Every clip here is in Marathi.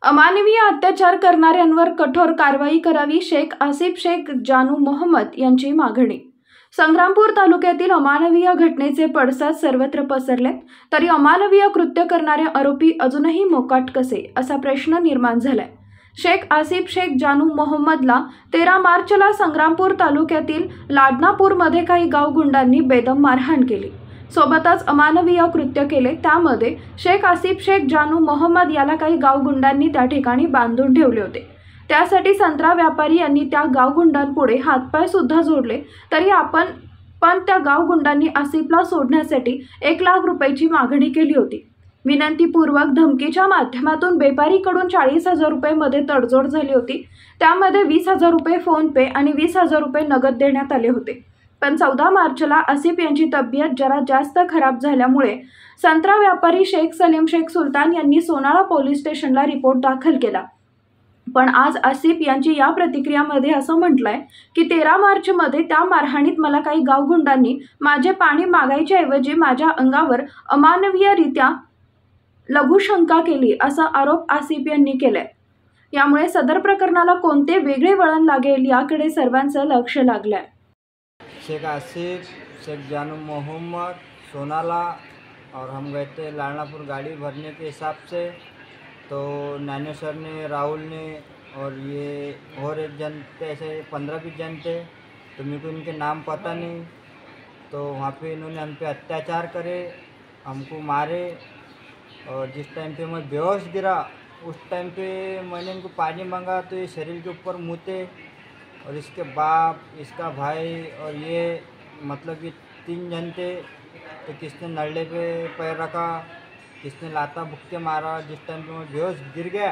अमानवीय अत्याचार करणाऱ्यांवर कठोर कारवाई करावी, शेख आसिफ शेख जानू मोहम्मद यांची मागणी। संग्रामपूर तालुक्यातील अमानवीय घटनेचे पडसाद सर्वत्र पसरलेत, तरी अमानवीय कृत्य करणारे आरोपी अजूनही मोकाट कसे असा प्रश्न निर्माण झालाय। शेख आसिफ शेख जानू मोहम्मदला 13 मार्चला संग्रामपूर तालुक्यातील लाडनापूरमध्ये काही गावगुंडांनी बेदम मारहाण केली, सोबतच अमानवीय कृत्य केले। त्यामध्ये शेख आसिफ शेख जानू मोहम्मद याला काही गावगुंडांनी त्या ठिकाणी बांधून ठेवले होते। त्यासाठी संत्रा व्यापारी यांनी त्या गावगुंडांपुढे हातपाय सुद्धा जोडले, तरी पण त्या गावगुंडांनी आसिफला सोडण्यासाठी 1 लाख रुपयाची मागणी केली होती। विनंतीपूर्वक धमकीच्या माध्यमातून व्यापारीकडून 40,000 रुपये मध्ये तडजोड झाली होती। त्यामध्ये 20,000 रुपये फोन पे आणि 20,000 रुपये नगद देण्यात आले होते। पण 14 मार्चला आसिफ यांची तब्येत जरा जास्त खराब झाल्यामुळे संत्रा व्यापारी शेख सलीम शेख सुलतान यांनी सोनाळा पोलीस स्टेशनला रिपोर्ट दाखल केला। पण आज आसिफ यांची या प्रतिक्रियामध्ये असं म्हटलंय की 13 मार्चमध्ये त्या मारहाणीत मला काही गावगुंडांनी माझे पाणी मागायच्या ऐवजी माझ्या अंगावर अमानवीयरित्या लघुशंका केली, असा आरोप आसिफ यांनी केलाय। यामुळे सदर प्रकरणाला कोणते वेगळे वळण लागेल याकडे सर्वांचं लक्ष लागलंय। शेख आसिफ शेख जानू मोहम्मद सोनाला और हम गए थे लाडनापुर गाड़ी भरने के हिसाब से, तो ज्ञानेश्वर ने, राहुल ने और ये और एक जन थे, ऐसे 15-20 जन थे, तो मेरे को इनके नाम पता नहीं। तो वहाँ पे इन्होंने हम पे अत्याचार करे, हमको मारे, और जिस टाइम पे मैं बेहोश गिरा उस टाइम पे मैंने इनको पानी मांगा तो ये शरीर के ऊपर मुते, और इसके बाप, इसका भाई और ये मतलब ये 3 जन थे। तो किसने नल्ले पे पैर रखा, किसने लाता बुक्के मारा। जिस टाइम पे मैं बेहोश गिर गया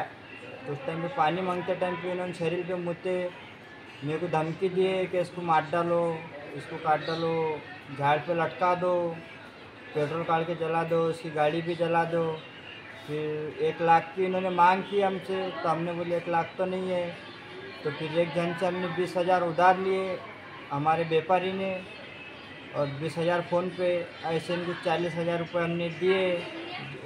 तो उस टाइम पे पानी मांगते टाइम पे इन्होंने शरीर पे मुते, मेरे को धमकी दिए कि इसको मार डालो, इसको काट डालो, झाड़ पे लटका दो, पेट्रोल काट के जला दो, इसकी गाड़ी भी जला दो। फिर 1 लाख की इन्होंने मांग की हमसे, तो हमने बोले 1 लाख तो नहीं है। तो फिर एक जन से हमने 20,000 उधार लिए हमारे व्यापारी ने, और 20,000 फ़ोन पे, ऐसे इनको 40,000 रुपये हमने दिए।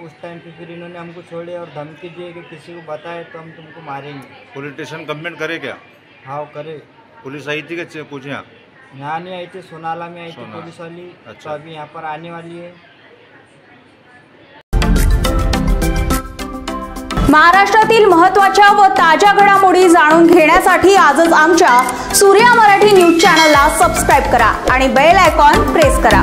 उस टाइम पे फिर इन्होंने हमको छोड़े और धमकी दिए कि किसी को बताए तो हम तुमको मारेंगे। पुलिस स्टेशन कंप्लेंट करे क्या? हाँ करे। पुलिस आई थी क्या कुछ यहाँ नहीं आई थी, सोनाला में आई थी पुलिस वाली। अच्छा। तो अभी यहाँ पर आने वाली है। महाराष्ट्रातील महत्त्वाच्या व ताज्या घडामोडी जाणून घेण्यासाठी आजच आमच्या सूर्या मराठी न्यूज चॅनलला सबस्क्राइब करा आणि बेल आयकॉन प्रेस करा।